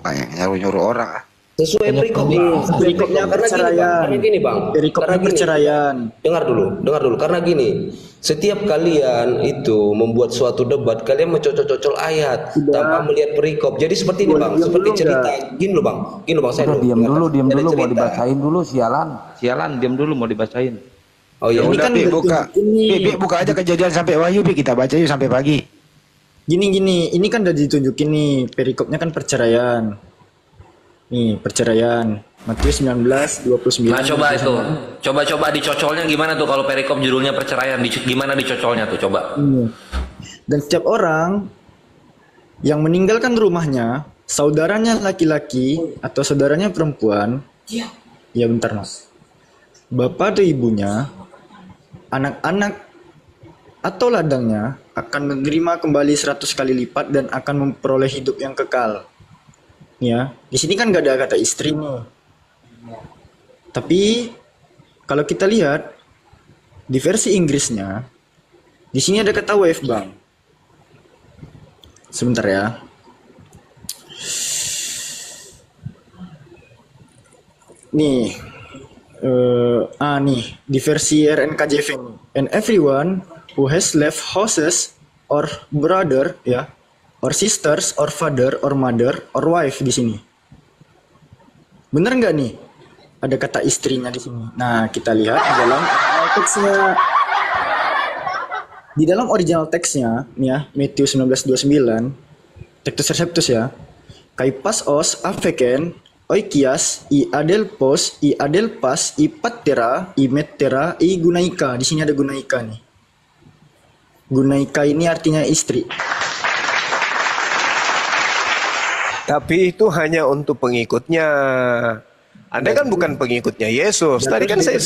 kayak nyuruh-nyuruh orang. Sesuai perikop nih, Perikopnya perceraian. karena gini bang, Perikopnya perceraian. dengar dulu, karena gini, setiap kalian itu membuat suatu debat, kalian mencocol-cocol ayat tanpa melihat perikop. Jadi seperti ini bang, seperti cerita, gini loh bang, saya diam dulu mau cerita. dibacain dulu, sialan, diam dulu mau dibacain. Oh ya Ini udah, kan buka aja kejadian sampai Wahyu, kita baca yuk sampai pagi. Gini, ini kan udah ditunjukin nih, perikopnya kan perceraian. Nih, perceraian. Matius 19:29. Nah, coba itu. Coba dicocolnya gimana tuh kalau perikop judulnya perceraian, gimana dicocolnya tuh coba. Dan setiap orang yang meninggalkan rumahnya, saudaranya laki-laki atau saudaranya perempuan, ya bentar mas, bapak atau ibunya, anak-anak atau ladangnya akan menerima kembali 100 kali lipat dan akan memperoleh hidup yang kekal. Ya, di sini kan gak ada kata istri nih. Tapi kalau kita lihat di versi Inggrisnya, di sini ada kata wife bang. Sebentar ya. Nih, nih di versi RNKJV nih. And everyone who has left houses or brother, ya, or sisters, or father, or mother, or wife di sini. Bener nggak nih? Ada kata istrinya di sini. Nah, kita lihat di dalam teksnya. Di dalam original teksnya, nih ya, Matius 19:29, Textus Receptus ya. Kai pas os aveken oikias I adelpos I adelpas I patera I metera I gunaika. Di sini ada gunaika nih. Gunaika ini artinya istri. Tapi itu hanya untuk pengikutnya. Anda kan bukan pengikutnya Yesus. Tadi kan saya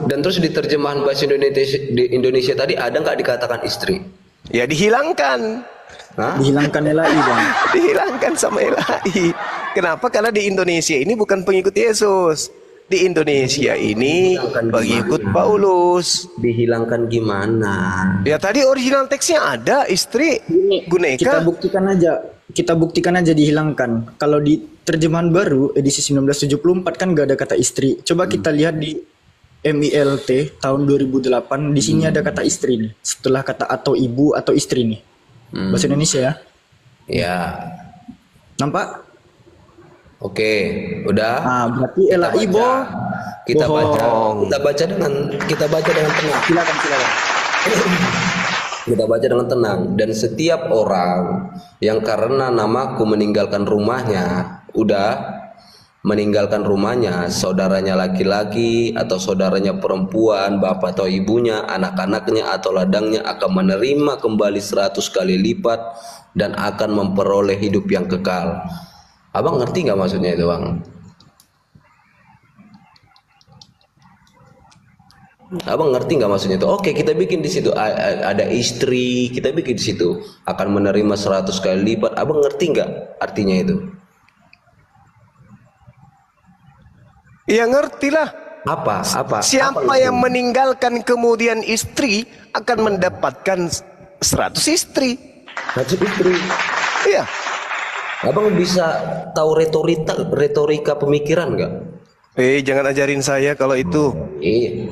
dan terus di terjemahan bahasa Indonesia tadi ada nggak dikatakan istri? Ya dihilangkan. Hah? Dihilangkan LAI bang. Dihilangkan sama LAI. Kenapa? Karena di Indonesia ini bukan pengikut Yesus. Di Indonesia ini pengikut Paulus. Dihilangkan gimana? Ya tadi original teksnya ada istri. Guneka. Kita buktikan aja dihilangkan. Kalau di terjemahan baru edisi 1974 kan gak ada kata istri. Coba kita lihat di MILT tahun 2008, di sini ada kata istri nih. Setelah kata atau ibu atau istri nih. Bahasa Indonesia ya. Ya. Nampak? Oke, udah. Nah, berarti LAI kita baca dengan tenang. Silakan. Kita baca dengan tenang. Dan setiap orang yang karena namaku meninggalkan rumahnya, meninggalkan rumahnya, saudaranya laki-laki atau saudaranya perempuan, bapak atau ibunya, anak-anaknya atau ladangnya akan menerima kembali 100 kali lipat dan akan memperoleh hidup yang kekal. Abang ngerti nggak maksudnya itu bang? Abang ngerti nggak maksudnya itu? Oke, kita bikin di situ ada istri, kita bikin di situ akan menerima 100 kali lipat. Abang ngerti nggak artinya itu? Ya ngertilah. Apa? Siapa yang meninggalkan kemudian istri akan mendapatkan 100 istri. 100 istri. Iya. Abang bisa tahu retorika pemikiran nggak? Jangan ajarin saya kalau itu.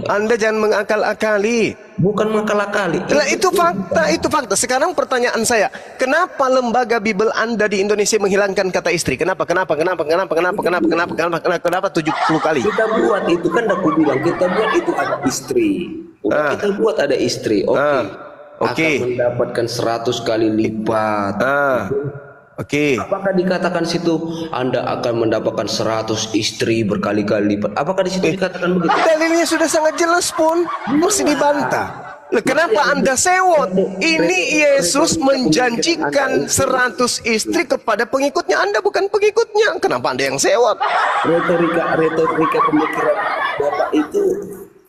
Anda jangan mengakal-akali. Bukan mengakal-akali. Itu fakta. Sekarang pertanyaan saya, kenapa lembaga Bible Anda di Indonesia menghilangkan kata istri? Kenapa 70 kali? Kita buat itu kan aku bilang, kita buat itu ada istri. Kita buat ada istri. Oke. Akan mendapatkan 100 kali lipat. Oke. Apakah dikatakan situ Anda akan mendapatkan 100 istri berkali-kali lipat? Apakah di situ dikatakan begitu? Dalilnya sudah sangat jelas pun, masih dibantah. Kenapa Anda sewot? Ini Yesus menjanjikan 100 istri kepada pengikutnya. Anda bukan pengikutnya. Kenapa Anda yang sewot? Retorika pemikiran Bapak itu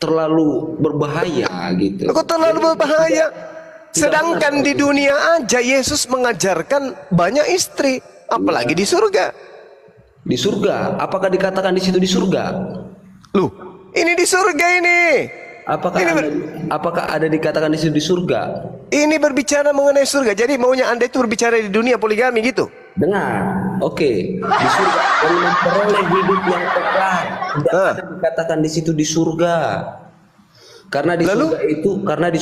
terlalu berbahaya gitu. Kok terlalu berbahaya? Sedangkan di dunia aja Yesus mengajarkan banyak istri, apalagi di surga. Di surga, apakah dikatakan di situ di surga? Loh, ini di surga ini. Apakah ada dikatakan di situ di surga? Ini berbicara mengenai surga. Jadi maunya Anda itu berbicara di dunia poligami gitu. Dengar, oke. Di surga yang memperoleh hidup yang kekal. Tidak ada dikatakan di situ di surga. Karena di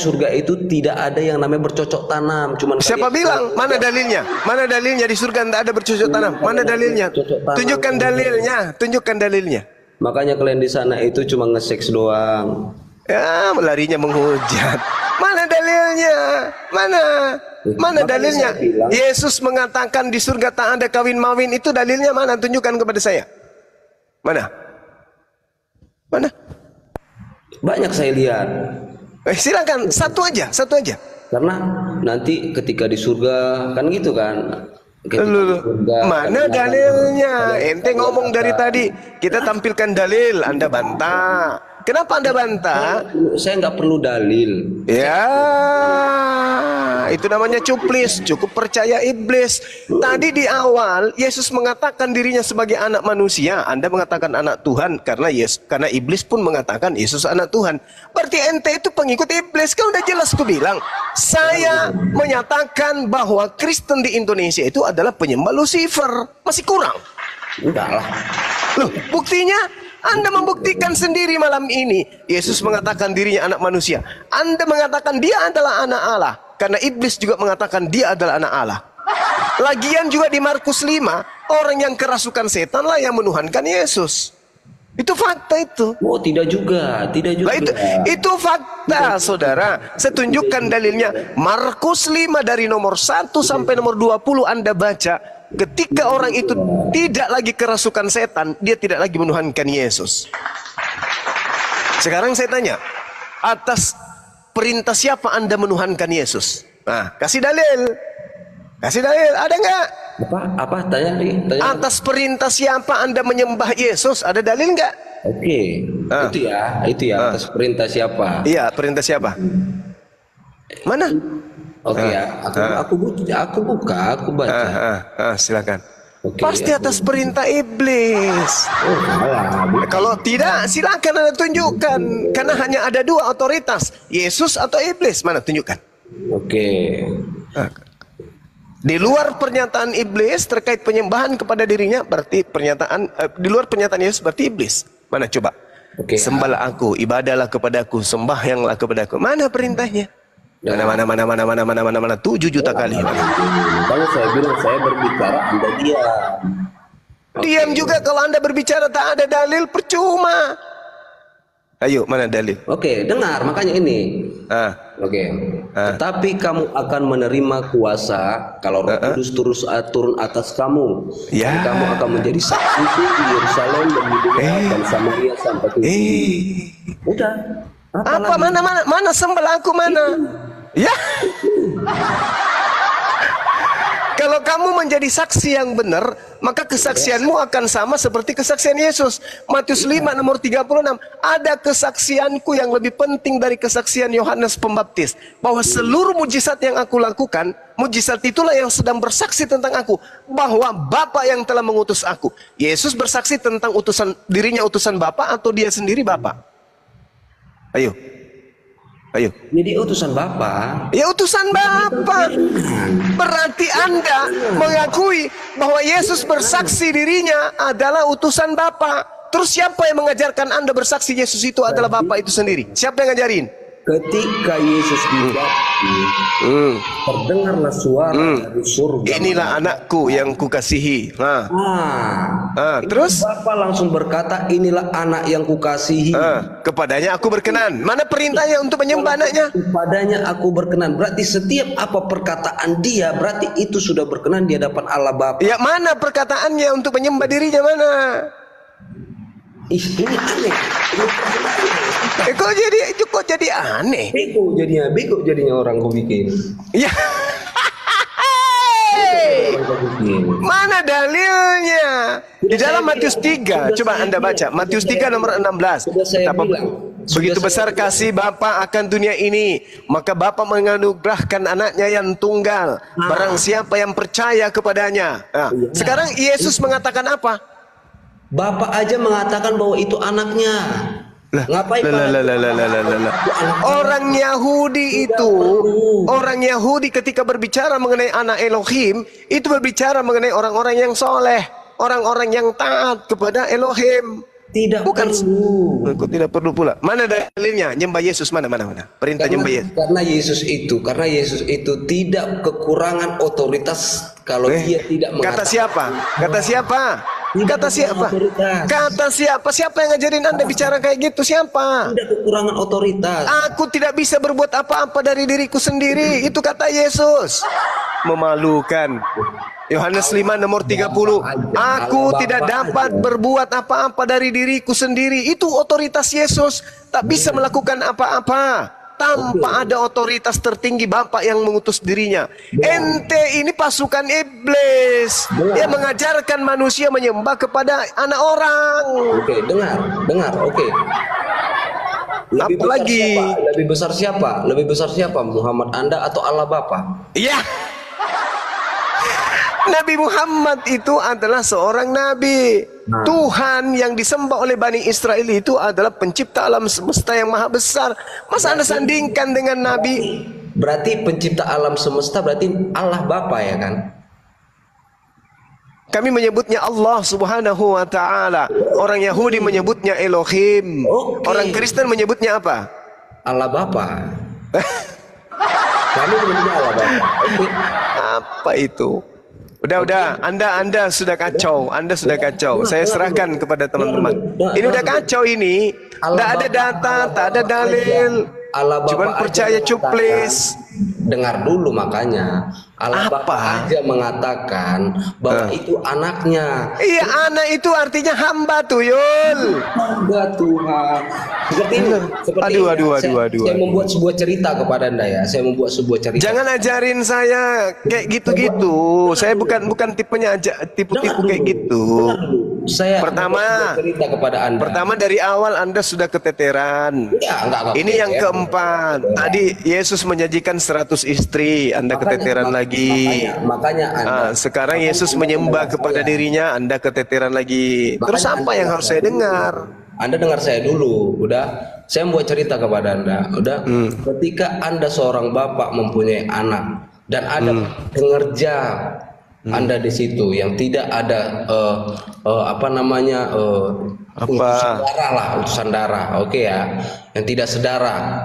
surga itu tidak ada yang namanya bercocok tanam. Cuman Siapa bilang? Mana dalilnya? Mana dalilnya di surga tidak ada bercocok tanam? Mana dalilnya? Tunjukkan dalilnya. Tunjukkan dalilnya. Makanya kalian di sana itu cuma nge-seks doang. Ya, larinya menghujat. Mana dalilnya? Mana? Mana dalilnya? Yesus mengatakan di surga tak ada kawin-mawin, itu dalilnya mana? Tunjukkan kepada saya. Mana? Mana? Banyak saya lihat. Silakan, satu aja. Karena nanti ketika di surga kan gitu kan. Ketika di surga, Mana dalilnya? Ente ngomong dari tadi, kita tampilkan dalil, Anda bantah. Kenapa Anda bantah? Saya nggak perlu dalil. Ya, itu namanya cuplis, cukup percaya iblis. Tadi di awal Yesus mengatakan dirinya sebagai anak manusia, Anda mengatakan anak Tuhan karena iblis pun mengatakan Yesus anak Tuhan. Berarti ente itu pengikut iblis. Kan udah jelas ku bilang. Saya menyatakan bahwa Kristen di Indonesia itu adalah penyembah Lucifer. Masih kurang? Enggak lah. Loh, buktinya Anda membuktikan sendiri malam ini. Yesus mengatakan dirinya anak manusia. Anda mengatakan dia adalah anak Allah. Karena iblis juga mengatakan dia adalah anak Allah. Lagian juga di Markus 5, orang yang kerasukan setan lah yang menuhankan Yesus. Itu fakta itu. Oh, tidak juga. Nah, itu fakta, saudara. Saya tunjukkan dalilnya. Markus 5 dari nomor 1 sampai nomor 20 Anda baca. Ketika orang itu tidak lagi kerasukan setan, dia tidak lagi menuhankan Yesus. Sekarang saya tanya, atas perintah siapa Anda menuhankan Yesus? Nah, kasih dalil. Kasih dalil, ada nggak? Apa? Tanya. Atas perintah siapa Anda menyembah Yesus? Ada dalil nggak? Oke. Itu ya. Atas perintah siapa? Iya, perintah siapa? Mana? Oke ya. Aku baca. Silakan. Oke, Pasti atas perintah iblis. Kalau tidak, silakan Anda tunjukkan. Karena hanya ada dua otoritas, Yesus atau iblis. Mana tunjukkan? Oke. Di luar pernyataan iblis terkait penyembahan kepada dirinya, berarti di luar pernyataan Yesus berarti iblis. Mana coba? Oke. Sembahlah aku, ibadahlah kepadaku, sembahyanglah kepadaku. Mana perintahnya? Mana 7 juta kali. Makanya saya bilang saya berbicara, Anda diam. Diam juga kalau Anda berbicara tak ada dalil, percuma. Ayo, mana dalil? Oke, dengar, makanya ini. Oke. Tetapi kamu akan menerima kuasa kalau Roh Kudus terus turun atas kamu. Ya. Dan kamu akan menjadi saksi di Yerusalem dan di Yudea dan Samaria sampai ke bumi. Udah. Apa mana sembah aku mana? Ya. Kalau kamu menjadi saksi yang benar, maka kesaksianmu akan sama seperti kesaksian Yesus. Matius 5 nomor 36. Ada kesaksianku yang lebih penting dari kesaksian Yohanes Pembaptis. Bahwa seluruh mujizat yang aku lakukan, mujizat itulah yang sedang bersaksi tentang aku. Bahwa Bapa yang telah mengutus aku. Yesus bersaksi tentang dirinya utusan Bapa atau dia sendiri Bapa? Ayo. Jadi utusan Bapa. Ya utusan Bapa. Berarti Anda mengakui bahwa Yesus bersaksi dirinya adalah utusan Bapa. Terus siapa yang mengajarkan Anda bersaksi Yesus itu adalah Bapa itu sendiri? Siapa yang ngajarin? Ketika Yesus dibaptis, terdengarlah suara dari surga. Inilah anakku yang kukasihi. Terus Bapa langsung berkata, inilah anak yang kukasihi. kepadanya aku berkenan. Mana perintahnya untuk menyembah anaknya? Kepadanya aku berkenan. Berarti setiap apa perkataan dia, berarti itu sudah berkenan di hadapan Allah Bapa. Ya mana perkataannya untuk menyembah dirinya mana? Ini aneh. Kok jadi aneh? Bego jadinya orang gue bikin. Ya. Mana dalilnya? Di dalam Matius 3, coba Anda baca. Matius 3 nomor 16. Begitu besar kasih Bapa akan dunia ini, maka Bapa menganugerahkan anaknya yang tunggal. Barang siapa yang percaya kepadanya. Sekarang Yesus mengatakan apa? Bapak aja mengatakan bahwa itu anaknya. Ngapain Orang Yahudi ketika berbicara mengenai anak Elohim, itu berbicara mengenai orang-orang yang soleh, orang-orang yang taat kepada Elohim. Tidak Bukan perlu. Kok tidak perlu pula? Mana dalilnya? Nyembah Yesus mana? Perintah nyembah Yesus. Karena Yesus itu tidak kekurangan otoritas kalau dia tidak Kata mengatakan. siapa? Kata siapa? Kata siapa? Otoritas. Kata siapa? Siapa yang ngajarin Anda bicara kayak gitu? Siapa? Tidak kekurangan otoritas. Aku tidak bisa berbuat apa-apa dari diriku sendiri. Itu kata Yesus. Memalukan. Yohanes 5 nomor 30. Aku tidak dapat berbuat apa-apa dari diriku sendiri. Itu otoritas Yesus. Tak bisa melakukan apa-apa tanpa ada otoritas tertinggi Bapa yang mengutus dirinya. Ente ini pasukan iblis. Dia mengajarkan manusia menyembah kepada anak orang. Oke, dengar. Oke. Apalagi? Lebih besar siapa? Muhammad Anda atau Allah Bapa? Iya. Nabi Muhammad itu adalah seorang nabi. Tuhan yang disembah oleh Bani Israel itu adalah pencipta alam semesta yang maha besar. Masa Anda sandingkan dengan nabi? Berarti pencipta alam semesta berarti Allah Bapa ya kan? Kami menyebutnya Allah Subhanahu wa taala. Orang Yahudi menyebutnya Elohim. Oke. Orang Kristen menyebutnya apa? Allah Bapa. Kami menyebutnya Allah Bapa. Oke. Apa itu? Udah, Anda sudah kacau. Saya serahkan kepada teman-teman. Ini udah kacau ini. Tak ada data, tak ada dalil. Cuman percaya cuplis. Dengar dulu makanya. Allah Bapa aja mengatakan bahwa itu anaknya. Iya, anak itu artinya hamba tuyul. Hamba Tuhan. Seperti ini. Aduh. Saya membuat sebuah cerita kepada Anda ya. Jangan ajarin saya kayak gitu-gitu. Saya bukan tipenya tipu-tipu kayak gitu. Saya Pertama, cerita kepada Anda. Pertama dari awal Anda sudah keteteran. Ya, enggak Ini yang keempat. Tadi Yesus menyajikan 100 istri, Anda keteteran lagi. Makanya Anda. Sekarang Yesus menyembah kepada dirinya, Anda keteteran lagi. Terus apa yang harus saya dengar? Anda dengar saya dulu, udah. Saya membuat cerita kepada Anda, udah. Ketika Anda seorang bapak mempunyai anak dan ada pengerja Anda di situ yang tidak ada utusan darah, oke ya, yang tidak sedarah.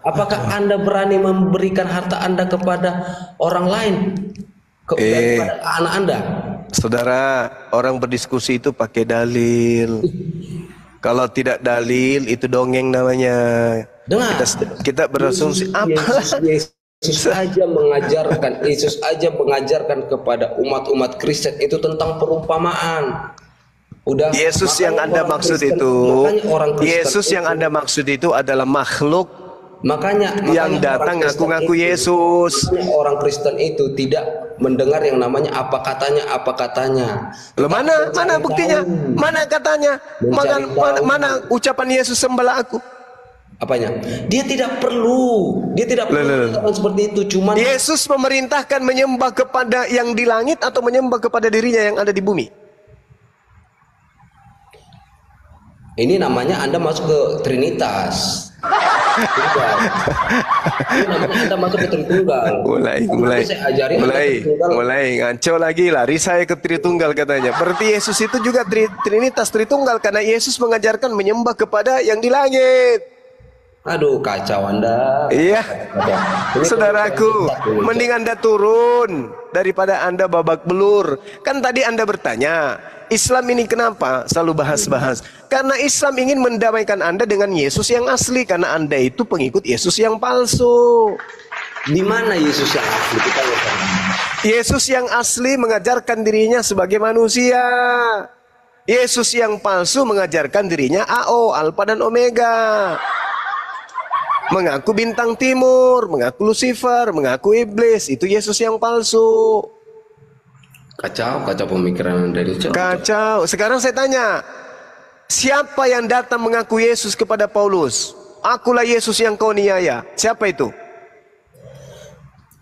Apakah Anda berani memberikan harta Anda kepada orang lain daripada anak Anda? Saudara, orang berdiskusi itu pakai dalil. Kalau tidak dalil itu dongeng namanya. Dengar. Kita berasumsi apa? Yesus aja mengajarkan kepada umat-umat Kristen itu tentang perumpamaan. Udah. Yesus yang Anda maksud itu, Yesus yang Anda maksud itu adalah makhluk. Makanya yang datang ngaku-ngaku Yesus. Orang Kristen itu tidak mendengar yang namanya apa katanya. Loh, mana buktinya? Mana katanya? Mana ucapan Yesus sembahlah aku? Apanya? Dia tidak perlu mengatakan seperti itu. Cuman Yesus memerintahkan menyembah kepada yang di langit atau menyembah kepada dirinya yang ada di bumi? Ini namanya Anda masuk ke Trinitas. Ini namanya Anda masuk ke Tritunggal. Mulai ngaco lagi, lari saya ke Tritunggal katanya. Berarti Yesus itu juga Trinitas, Tritunggal, karena Yesus mengajarkan menyembah kepada yang di langit. Aduh, kacau Anda. Iya, saudaraku, mending Anda turun daripada Anda babak belur. Kan tadi Anda bertanya, Islam ini kenapa selalu bahas-bahas? Karena Islam ingin mendamaikan Anda dengan Yesus yang asli, karena Anda itu pengikut Yesus yang palsu. Di mana Yesus yang asli? Yesus yang asli mengajarkan dirinya sebagai manusia. Yesus yang palsu mengajarkan dirinya AO, Alpha dan Omega. Mengaku bintang timur, mengaku Lucifer, mengaku iblis. Itu Yesus yang palsu. Kacau pemikiran Anda ini. Kacau. Sekarang saya tanya, siapa yang datang mengaku Yesus kepada Paulus? Akulah Yesus yang kau niaya. Siapa itu?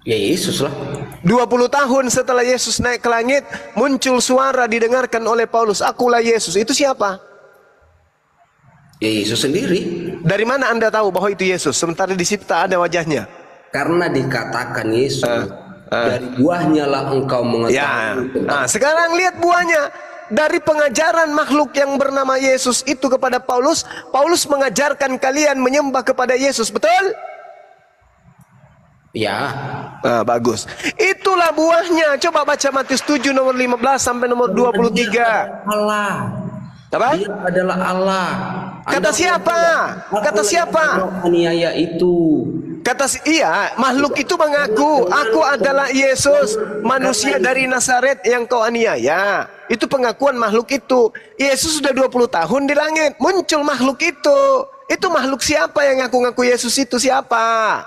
Ya Yesus lah. 20 tahun setelah Yesus naik ke langit, muncul suara didengarkan oleh Paulus. Akulah Yesus. Itu siapa? Ya Yesus sendiri. Dari mana Anda tahu bahwa itu Yesus? Sementara di situ tak ada wajahnya. Karena dikatakan Yesus, dari buahnya lah engkau mengetahui. Ya, nah sekarang lihat buahnya. Dari pengajaran makhluk yang bernama Yesus itu kepada Paulus, Paulus mengajarkan kalian menyembah kepada Yesus, betul? Ya. Nah, bagus. Itulah buahnya. Coba baca Matius 7 nomor 15 sampai nomor 23. Allah. Apa? Dia adalah Allah. Kata siapa? Kata siapa? Aniaya itu. Iya, makhluk itu mengaku, aku adalah Yesus, manusia dari Nazaret yang kau aniaya. Itu pengakuan makhluk itu. Yesus sudah 20 tahun di langit, muncul makhluk itu. Itu makhluk siapa yang ngaku-ngaku Yesus itu siapa?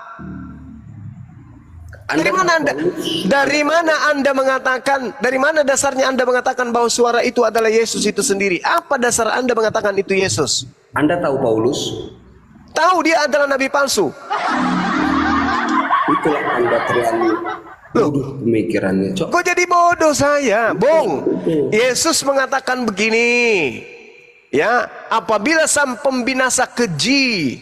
Dari mana Anda mengatakan, dari mana dasarnya Anda mengatakan bahwa suara itu adalah Yesus itu sendiri? Apa dasar Anda mengatakan itu Yesus? Anda tahu Paulus? Tahu dia adalah nabi palsu. Itulah Anda terlalu bodoh pemikirannya. Kok jadi bodoh saya, Bung? Yesus mengatakan begini, ya, apabila sang pembinasa keji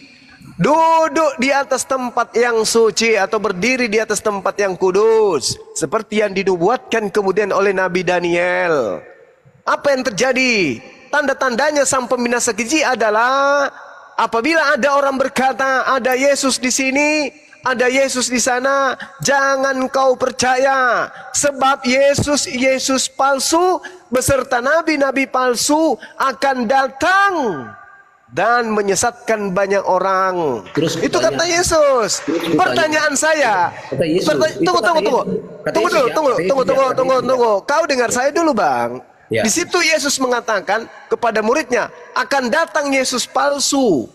duduk di atas tempat yang suci atau berdiri di atas tempat yang kudus, seperti yang dinubuatkan kemudian oleh Nabi Daniel. Apa yang terjadi? Tanda-tandanya sang pembinasa keji adalah apabila ada orang berkata, ada Yesus di sini, ada Yesus di sana, jangan kau percaya, sebab Yesus palsu beserta nabi-nabi palsu akan datang dan menyesatkan banyak orang. Terus itu kata Yesus. Pertanyaan saya, tunggu. Kau dengar saya dulu, Bang. Ya. Di situ Yesus mengatakan kepada muridnya, akan datang Yesus palsu,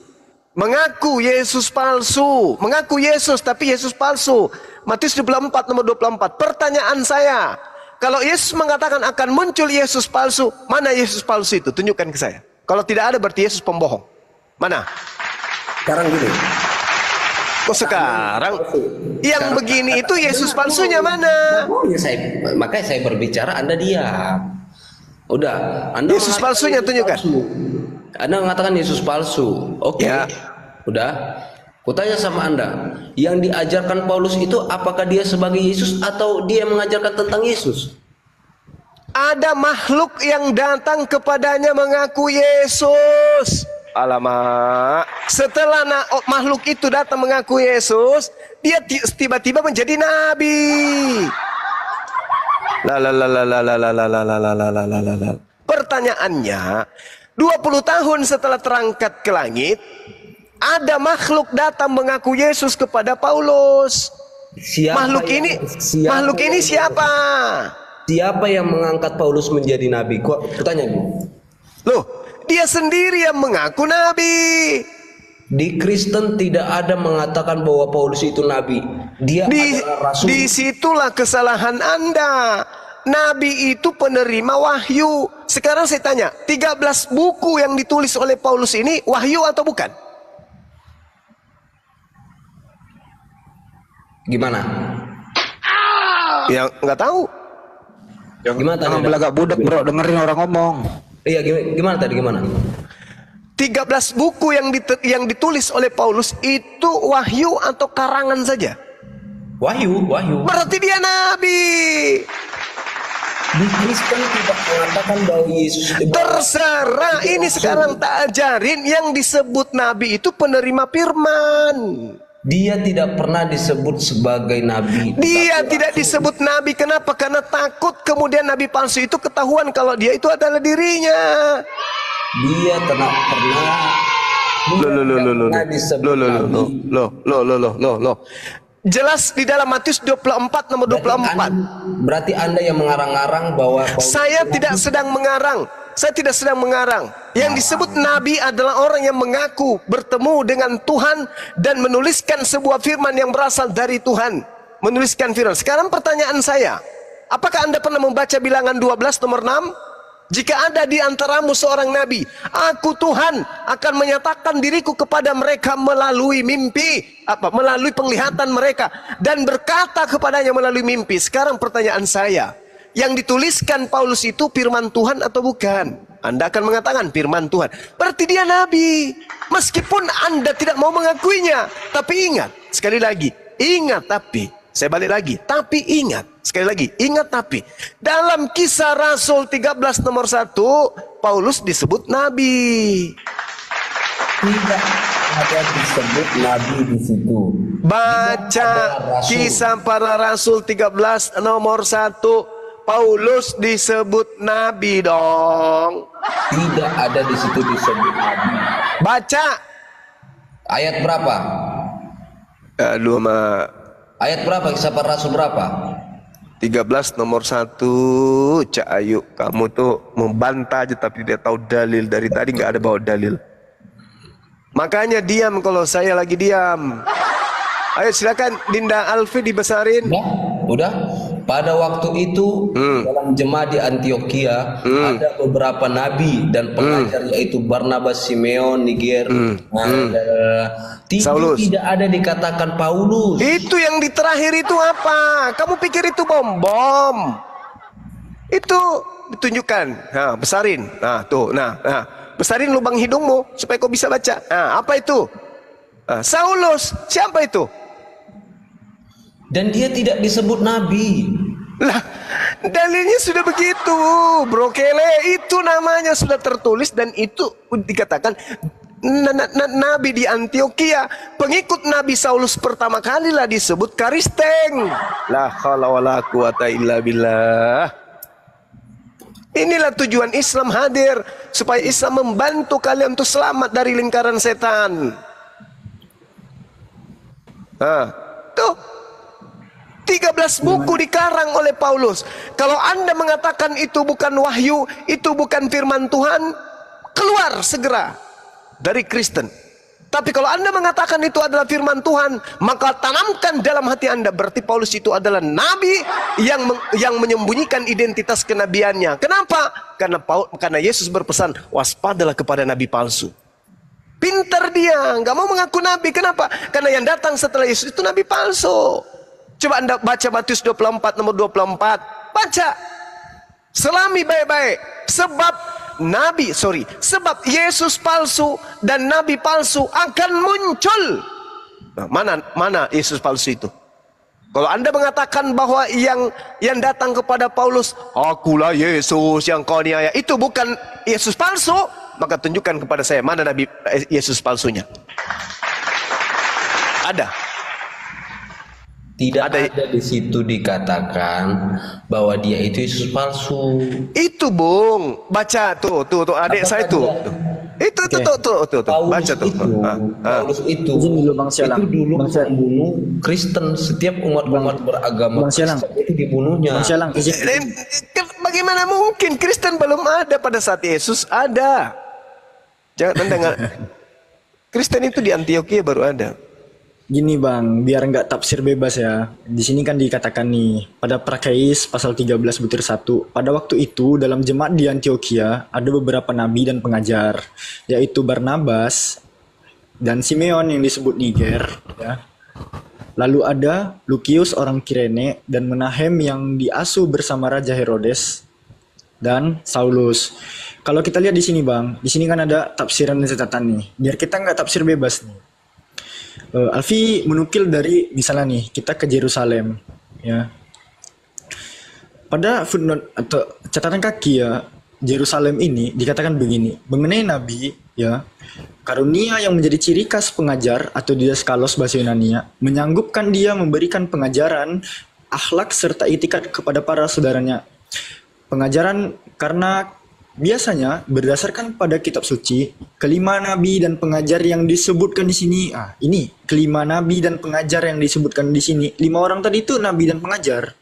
mengaku Yesus palsu, mengaku Yesus tapi Yesus palsu. Matius 24 nomor 24. Pertanyaan saya, kalau Yesus mengatakan akan muncul Yesus palsu, mana Yesus palsu itu? Tunjukkan ke saya. Kalau tidak ada berarti Yesus pembohong. Mana? Sekarang gini. Kok sekarang? Yang begini itu Yesus palsunya mana? Makanya saya berbicara, Anda diam. Udah, Anda Yesus palsunya tunjukkan. Anda mengatakan Yesus palsu. Oke. Ya. Udah. Kutanya sama Anda, yang diajarkan Paulus itu apakah dia sebagai Yesus atau dia mengajarkan tentang Yesus? Ada makhluk yang datang kepadanya mengaku Yesus. Alamak. Setelah makhluk itu datang mengaku Yesus, dia tiba-tiba menjadi nabi. Pertanyaannya, 20 tahun setelah terangkat ke langit, ada makhluk datang mengaku Yesus kepada Paulus. Makhluk ini siapa? Siapa yang mengangkat Paulus menjadi nabi? Kutanya dulu. Loh, dia sendiri yang mengaku nabi. Di Kristen tidak ada mengatakan bahwa Paulus itu nabi. Dia adalah rasul. Disitulah kesalahan Anda. Nabi itu penerima wahyu. Sekarang saya tanya, 13 buku yang ditulis oleh Paulus ini wahyu atau bukan? Gimana? Ya nggak tahu. Gimana tadi? Jangan belagak budak, bro, dengerin orang ngomong. Iya, gimana tadi? Gimana? 13 buku yang ditulis oleh Paulus itu wahyu atau karangan saja? Wahyu. Berarti dia nabi. Di Kristen tidak mengatakan bahwa Yesus itu Terserah, ini sekarang tak ajarin yang disebut nabi itu penerima firman. Dia tidak pernah disebut sebagai nabi. Dia tidak disebut nabi. Kenapa? Karena takut kemudian nabi palsu itu ketahuan kalau dia itu adalah dirinya. Dia tidak pernah disebut nabi. Loh. Jelas di dalam Matius 24 nomor 24. Berarti Anda yang mengarang-arang bahwa Saya tidak sedang mengarang. Saya tidak sedang mengarang. Yang disebut nabi adalah orang yang mengaku bertemu dengan Tuhan dan menuliskan sebuah firman yang berasal dari Tuhan. Menuliskan firman. Sekarang pertanyaan saya, apakah Anda pernah membaca Bilangan 12 nomor 6? Jika ada di antaramu seorang nabi, aku Tuhan akan menyatakan diriku kepada mereka melalui mimpi, melalui penglihatan mereka, dan berkata kepadanya melalui mimpi. Sekarang pertanyaan saya, yang dituliskan Paulus itu firman Tuhan atau bukan? Anda akan mengatakan firman Tuhan. Berarti dia nabi. Meskipun Anda tidak mau mengakuinya. Tapi ingat, sekali lagi. Ingat tapi. Saya balik lagi. Tapi ingat. Sekali lagi. Ingat tapi. Dalam Kisah Rasul 13 nomor 1. Paulus disebut nabi. Tidak ada disebut nabi di situ. Baca Kisah Para Rasul 13 nomor 1. Paulus disebut nabi dong. Tidak ada di situ disebut nabi. Baca. Ayat berapa? Aduh, Ayat berapa? Kisah Para Rasul berapa? 13 nomor 1. Cak Ayu, kamu tuh membantah aja tapi tidak tahu dalil. Dari tadi nggak ada bawa dalil. Makanya diam kalau saya lagi diam. Ayo silakan Dinda Alfi dibesarin. Udah. Pada waktu itu dalam jemaat di Antioquia ada beberapa nabi dan pengajar yaitu Barnabas, Simeon, Niger, Saulus. tidak ada dikatakan Paulus. Itu yang di terakhir itu apa? Kamu pikir itu bom? Itu ditunjukkan. Nah, besarin. Nah, tuh. Nah, besarin lubang hidungmu supaya kau bisa baca. Nah, apa itu? Saulus. Siapa itu? Dan dia tidak disebut nabi. Lah, dalilnya sudah begitu, Bro Kele. Itu namanya sudah tertulis dan itu dikatakan nabi di Antioquia. Pengikut Nabi Saulus pertama kali lah disebut Karisteng. La haula wala quwata illa billah. Inilah tujuan Islam hadir, supaya Islam membantu kalian untuk selamat dari lingkaran setan. Tuh 13 buku dikarang oleh Paulus. Kalau Anda mengatakan itu bukan wahyu, itu bukan firman Tuhan, keluar segera dari Kristen. Tapi kalau Anda mengatakan itu adalah firman Tuhan, maka tanamkan dalam hati Anda, berarti Paulus itu adalah nabi yang menyembunyikan identitas kenabiannya. Kenapa? Karena Yesus berpesan, waspadalah kepada nabi palsu. Pintar dia, nggak mau mengaku nabi. Kenapa? Karena yang datang setelah Yesus itu nabi palsu. Coba Anda baca Matius 24 nomor 24. Baca. Selami baik-baik. Sebab Yesus palsu dan nabi palsu akan muncul. Nah, mana Yesus palsu itu? Kalau Anda mengatakan bahwa yang datang kepada Paulus, akulah Yesus yang kau niaya, itu bukan Yesus palsu, maka tunjukkan kepada saya mana nabi Yesus palsunya. Ada. Tidak ada di situ dikatakan bahwa dia itu Yesus palsu. Itu Bung, baca tuh adik saya tuh. Itu tuh. Baca tuh. Paulus itu Bang Sialang. itu dulu membunuh Kristen, setiap umat beragama Kristen itu dibunuhnya. Bang Sialang, Bagaimana mungkin Kristen belum ada pada saat Yesus ada? Jangan Anda Kristen itu di Antioquia baru ada. Gini Bang, biar nggak tafsir bebas ya. Di sini kan dikatakan nih, pada Prakais pasal 13 butir 1, pada waktu itu dalam jemaat di Antioquia ada beberapa nabi dan pengajar, yaitu Barnabas dan Simeon yang disebut Niger, ya. Lalu ada Lukius orang Kirene dan Menahem yang diasuh bersama Raja Herodes dan Saulus. Kalau kita lihat di sini Bang, di sini kan ada tafsiran dan catatan nih. Biar kita nggak tafsir bebas nih. Alfi menukil dari misalnya nih kita ke Yerusalem ya. Pada footnote atau catatan kaki ya, Yerusalem ini dikatakan begini mengenai nabi ya, karunia yang menjadi ciri khas pengajar atau didaskalos bahasa Yunania, menyanggupkan dia memberikan pengajaran akhlak serta itikat kepada para saudaranya. Pengajaran karena biasanya berdasarkan pada kitab suci, kelima nabi dan pengajar yang disebutkan di sini. Ini kelima nabi dan pengajar yang disebutkan di sini. 5 orang tadi itu nabi dan pengajar.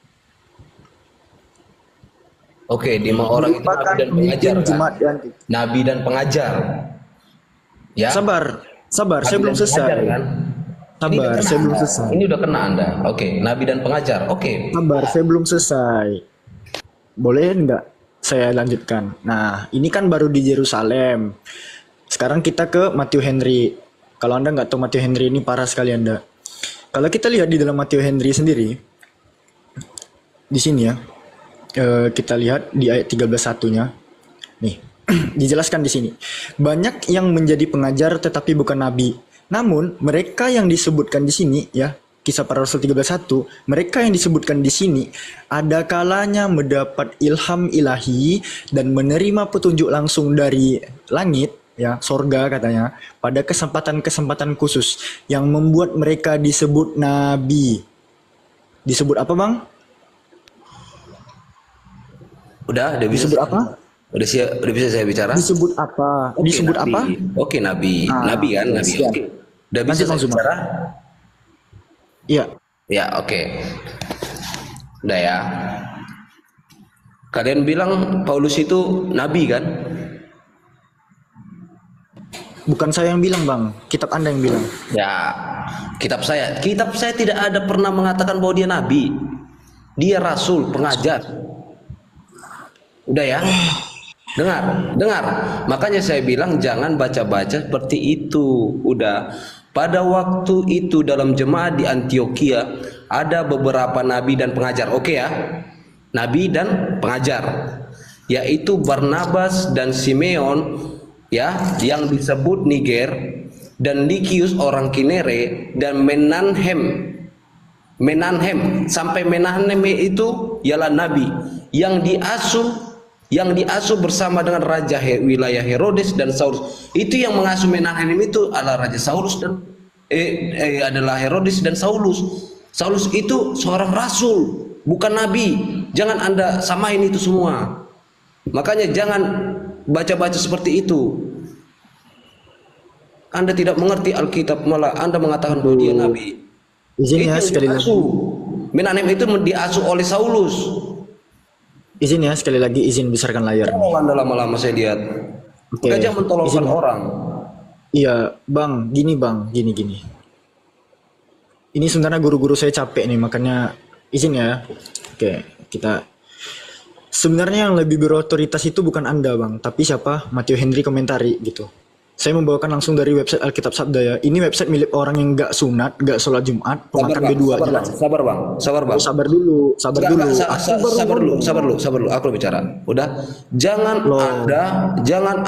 Oke, 5 orang itu nabi dan pengajar kan? Nabi dan pengajar. Ya. Sabar, saya belum selesai. Kan? Sabar, saya belum selesai. Ini udah kena Anda. Oke, nabi dan pengajar. Oke. Sabar, saya belum selesai. Boleh enggak saya lanjutkan? Nah, ini kan baru di Yerusalem. Sekarang kita ke Matthew Henry. Kalau Anda nggak tahu Matthew Henry, ini parah sekali Anda. Kalau kita lihat di dalam Matthew Henry sendiri, di sini ya, kita lihat di ayat 13:1-nya. Nih. dijelaskan di sini. Banyak yang menjadi pengajar tetapi bukan nabi. Namun mereka yang disebutkan di sini ya, Kisah Para Rasul 13:1, mereka yang disebutkan di sini ada kalanya mendapat ilham ilahi dan menerima petunjuk langsung dari langit ya, sorga katanya, pada kesempatan-kesempatan khusus yang membuat mereka disebut nabi. Disebut apa, Bang? Udah bisa. Disebut apa? Udah bisa saya bicara? Disebut apa? Oke, Disebut nabi. apa? Oke, nabi. Nabi kan, nabi. siap. Oke. Udah bisa Lanjut, saya Bang Zuma. bicara? Iya. Ya, oke. Udah ya. Kalian bilang Paulus itu nabi kan? Bukan saya yang bilang, Bang. Kitab Anda yang bilang. Ya, kitab saya tidak ada pernah mengatakan bahwa dia nabi. Dia rasul, pengajar. Udah ya? Dengar. Makanya saya bilang jangan baca-baca seperti itu. Udah. Pada waktu itu dalam jemaat di Antioquia ada beberapa nabi dan pengajar. Oke ya? Nabi dan pengajar. Yaitu Barnabas dan Simeon ya, yang disebut Niger, dan Likius orang Kinere, dan Menanhem. Sampai Menanhem itu ialah nabi yang diasuh bersama dengan raja wilayah Herodes dan Saulus. Itu yang mengasuh Menanhem itu adalah Raja Saulus dan adalah Herodes dan Saulus. Saulus itu seorang rasul, bukan nabi. Jangan Anda samain itu semua. Makanya jangan baca-baca seperti itu. Anda tidak mengerti Alkitab, malah Anda mengatakan bahwa dia nabi. Izin ya sekali lagi. Menanhem itu diasuh oleh Saulus. Izin ya sekali lagi, izin besarkan layar. Kalau Anda lama-lama saya lihat, Oke. jangan mentolongkan Izin. orang. Iya, Bang. Gini. Ini sebenarnya guru-guru saya capek nih, makanya izin ya. Oke, kita sebenarnya yang lebih berotoritas itu bukan Anda, Bang, tapi siapa? Matteo Henry komentari gitu. Saya membawakan langsung dari website Alkitab Sabda ya. Ini website milik orang yang nggak sunat, nggak sholat Jumat, pemakan B2. Sabar bang. Sabar dulu. Sabar dulu. Aku bicara. Udah. Jangan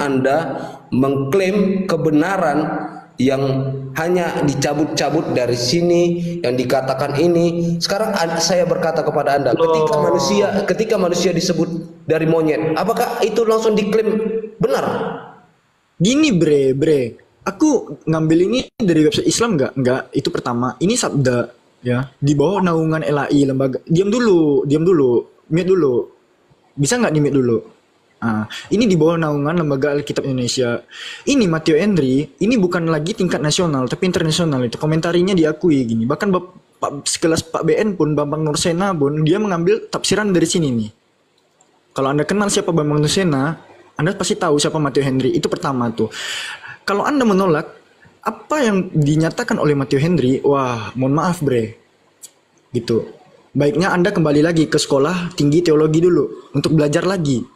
Anda mengklaim kebenaran yang hanya dicabut-cabut dari sini, yang dikatakan ini. Sekarang saya berkata kepada Anda, ketika manusia disebut dari monyet, apakah itu langsung diklaim benar? Gini bre, aku ngambil ini dari website Islam nggak, itu pertama. Ini sabda ya, di bawah naungan LAI lembaga. Diam dulu, mute dulu. Bisa nggak di-mute dulu? Ini di bawah naungan Lembaga Alkitab Indonesia. Ini Matteo Henry, ini bukan lagi tingkat nasional tapi internasional itu. Komentarinya diakui gini. Bahkan sekelas Pak BN pun, Bambang Nursena pun, dia mengambil tafsiran dari sini nih. Kalau Anda kenal siapa Bambang Nursena, Anda pasti tahu siapa Matteo Henry. Itu pertama tuh. Kalau Anda menolak apa yang dinyatakan oleh Matteo Henry, wah, mohon maaf bre. Gitu. Baiknya Anda kembali lagi ke sekolah tinggi teologi dulu untuk belajar lagi.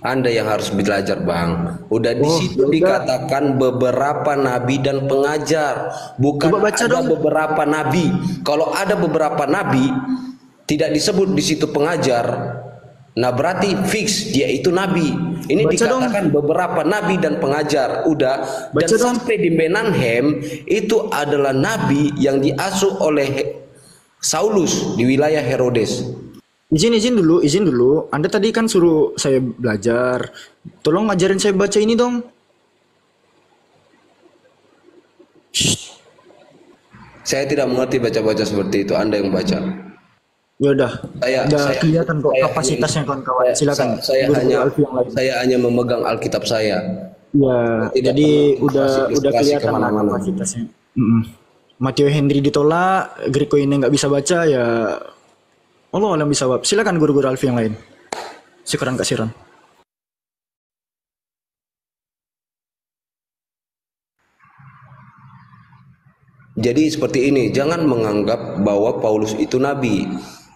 Anda yang harus belajar, Bang. Udah di situ dikatakan beberapa nabi dan pengajar, bukan ada beberapa nabi. Kalau ada beberapa nabi tidak disebut di situ pengajar, nah berarti fix dia itu nabi. Ini dikatakan beberapa nabi dan pengajar. Udah. Dan sampai di Menanhem itu adalah nabi yang diasuh oleh Saulus di wilayah Herodes. Izin dulu. Anda tadi kan suruh saya belajar. Tolong ajarin saya baca ini dong. Saya tidak mengerti baca-baca seperti itu. Anda yang baca. Ya udah. Udah kelihatan kok kapasitasnya kawan-kawan. Silakan. Saya hanya memegang Alkitab saya. Ya, jadi udah kelihatan lah kapasitasnya. Matteo Henry ditolak, Greco ini nggak bisa baca ya. Allah alam bisa jawab. Silakan guru-guru Alfi yang lain. Sekarang Kak Siran. Jadi seperti ini, jangan menganggap bahwa Paulus itu nabi.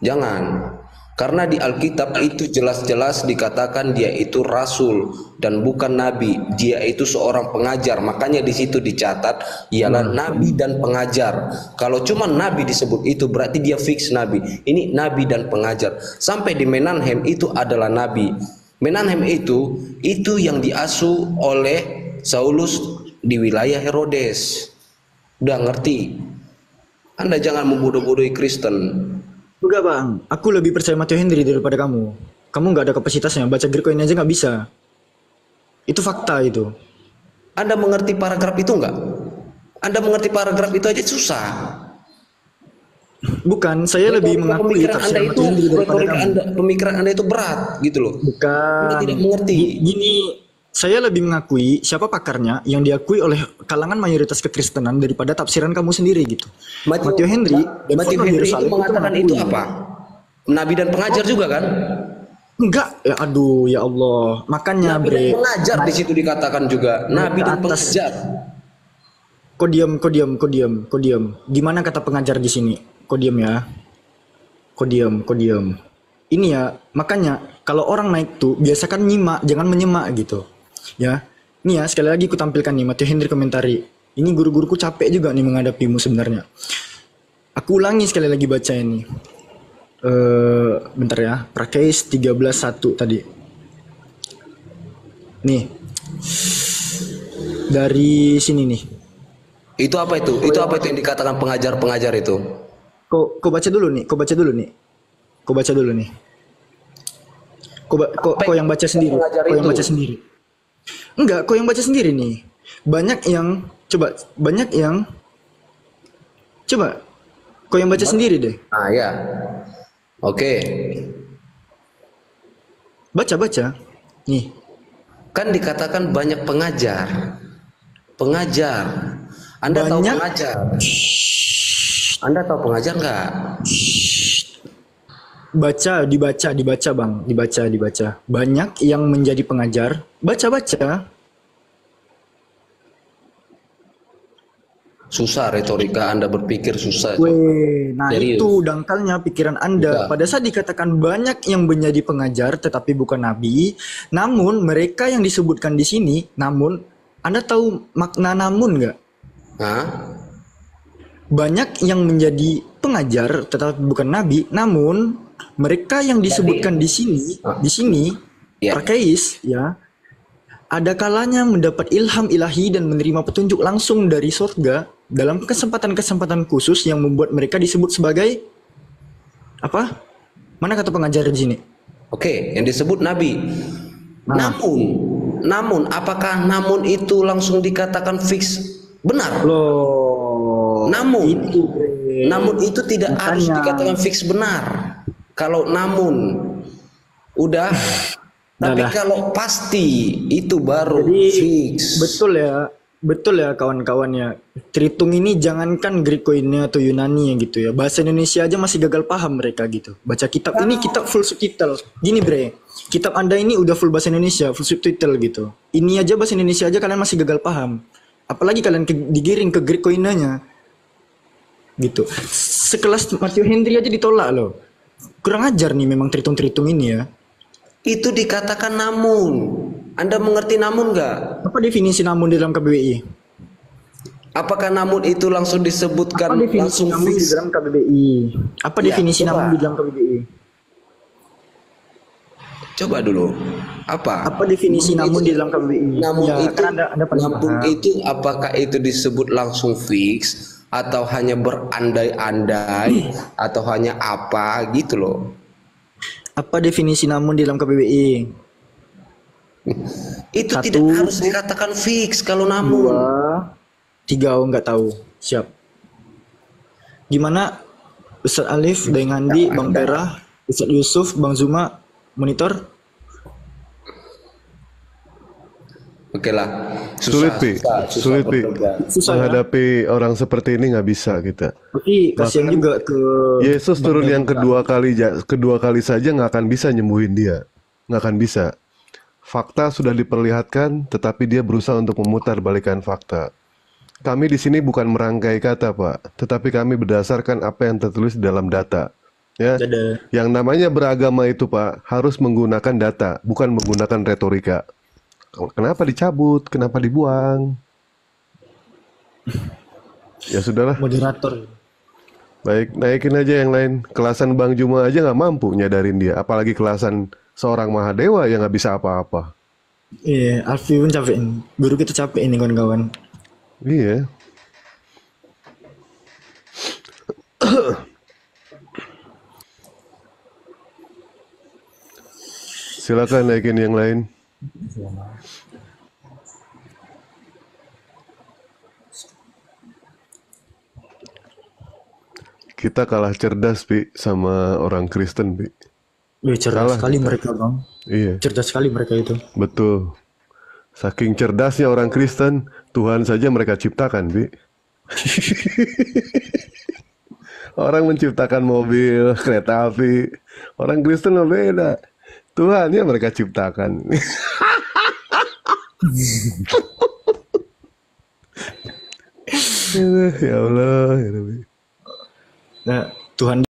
Jangan. Karena di Alkitab itu jelas-jelas dikatakan dia itu rasul dan bukan nabi. Dia itu seorang pengajar. Makanya di situ dicatat ialah nabi dan pengajar. Kalau cuma nabi disebut itu berarti dia fix nabi. Ini nabi dan pengajar. Sampai di Menanhem itu adalah nabi. Menahem itu yang diasuh oleh Saulus di wilayah Herodes. Udah ngerti? Anda jangan membodoh-bodohi Kristen. Enggak bang, aku lebih percaya Matteo Henry daripada kamu. Kamu nggak ada kapasitasnya, baca Greek ini aja nggak bisa. Itu fakta itu. Anda mengerti paragraf itu enggak? Anda mengerti paragraf itu aja susah. Bukan, saya lebih mengakui Pemikiran Anda tafsir itu, Matteo Henry daripada retorik kamu. pemikiran Anda itu berat gitu loh. Bukan. Anda tidak mengerti. Gini, saya lebih mengakui siapa pakarnya yang diakui oleh kalangan mayoritas kekristenan daripada tafsiran kamu sendiri gitu. Matteo Henry dan Matteo Fono Henry itu Yerusalem mengatakan itu mengakui. apa? Nabi dan pengajar juga kan? Enggak, ya aduh ya Allah. Makanya Nabi dan bre, pengajar di situ dikatakan juga. Nabi dan atas. pengajar. Kau diam. Gimana kata pengajar di sini? Kau diam ya. Kau diam. Ini ya, makanya kalau orang naik tuh biasakan nyimak, jangan menyemak gitu. Ya. Ini ya, sekali lagi ku tampilkan nih Matteo Henry komentari. Ini guru-guruku capek juga nih menghadapimu sebenarnya. Aku ulangi sekali lagi baca ini. Bentar ya. Prakais 13:1 tadi. Nih. Dari sini nih. Itu apa itu? Itu apa itu yang dikatakan pengajar-pengajar itu? Kau baca dulu nih. Kau baca dulu nih. Kau yang baca sendiri. Pengajar Kau yang itu? baca sendiri. Enggak, kau yang baca sendiri nih. Banyak yang coba kau yang baca sendiri deh. Ah ya. Oke. Baca. Nih. Kan dikatakan banyak pengajar. Anda tahu Banyak. pengajar? Anda tahu pengajar nggak? Dibaca bang. Dibaca. Banyak yang menjadi pengajar. Baca. Susah retorika Anda berpikir susah. Weh, nah Serius. itu dangkalnya pikiran Anda. Udah. Pada saat dikatakan banyak yang menjadi pengajar tetapi bukan nabi, namun mereka yang disebutkan di sini, namun Anda tahu makna namun nggak? Hah? Banyak yang menjadi pengajar tetapi bukan nabi, namun mereka yang disebutkan di sini, Ya. Prakais, ya, ada kalanya mendapat ilham ilahi dan menerima petunjuk langsung dari surga dalam kesempatan-kesempatan khusus yang membuat mereka disebut sebagai apa? Mana kata pengajar di sini? Oke, yang disebut nabi. Nah. Namun, apakah namun itu langsung dikatakan fix benar? Loh, Namun itu tidak Makanya. harus dikatakan fix benar. Kalau namun udah, tapi Dah. kalau pasti itu baru Jadi fix. betul ya kawan-kawan ya. Tritung ini jangankan Greco-nya atau Yunani ya gitu ya. Bahasa Indonesia aja masih gagal paham mereka gitu. Baca kitab ini kitab full subtitle. Gini bre, kitab Anda ini udah full bahasa Indonesia, full subtitle gitu. Ini aja bahasa Indonesia aja kalian masih gagal paham. Apalagi kalian digiring ke Greco-nya gitu. Sekelas Matteo Henry aja ditolak loh. Kurang ajar nih memang Tritung-Tritung ini ya. Itu dikatakan namun. Anda mengerti namun nggak? Apa definisi namun di dalam KBBI? Apakah namun itu langsung disebutkan Apa definisi langsung namun di fix? dalam KBBI? Apa Ya, definisi coba. namun di dalam KBBI? Coba dulu. Apa? Apa definisi namun di dalam KBBI? Namun Ya, itu, kan Anda paling namun paham. itu apakah itu disebut langsung fix atau hanya berandai-andai atau hanya apa gitu loh? Apa definisi namun di dalam KBBI? Itu Satu. tidak harus dikatakan fix kalau namun. 2, 3 nggak tahu. Siap. Gimana Ustadz Alif, Bang Andi, Bang Perah, Ustadz Yusuf, Bang Zuma, monitor? Oke lah. Sulit Pi, sulit Pi. Susah ya? Menghadapi orang seperti ini nggak bisa kita. Tapi kasihan juga ke Yesus turun yang kedua kali saja nggak akan bisa nyembuhin dia, nggak akan bisa. Fakta sudah diperlihatkan, tetapi dia berusaha untuk memutar balikan fakta. Kami di sini bukan merangkai kata Pak, tetapi kami berdasarkan apa yang tertulis di dalam data. Ya, Dadah. yang namanya beragama itu Pak harus menggunakan data, bukan menggunakan retorika. Kenapa dicabut? Kenapa dibuang? Ya sudahlah. moderator. Baik, naikin aja yang lain. Kelasan Bang Juma aja nggak mampu nyadarin dia, apalagi kelasan seorang Mahadewa yang nggak bisa apa-apa. Iya, Alfi pun capek ini. Guru kita capek ini kawan-kawan. Iya. Silakan naikin yang lain. Kita kalah cerdas, Pi, sama orang Kristen, Pi. Wih, cerdas Kalah sekali kita. mereka, Bang. Iya, Cerdas sekali mereka itu. betul. Saking cerdasnya orang Kristen, Tuhan saja mereka ciptakan, Pi. Orang menciptakan mobil, kereta api. Orang Kristen mah beda. Tuhan ya mereka ciptakan. Ya Allah, ya Rabbi. Nah, Tuhan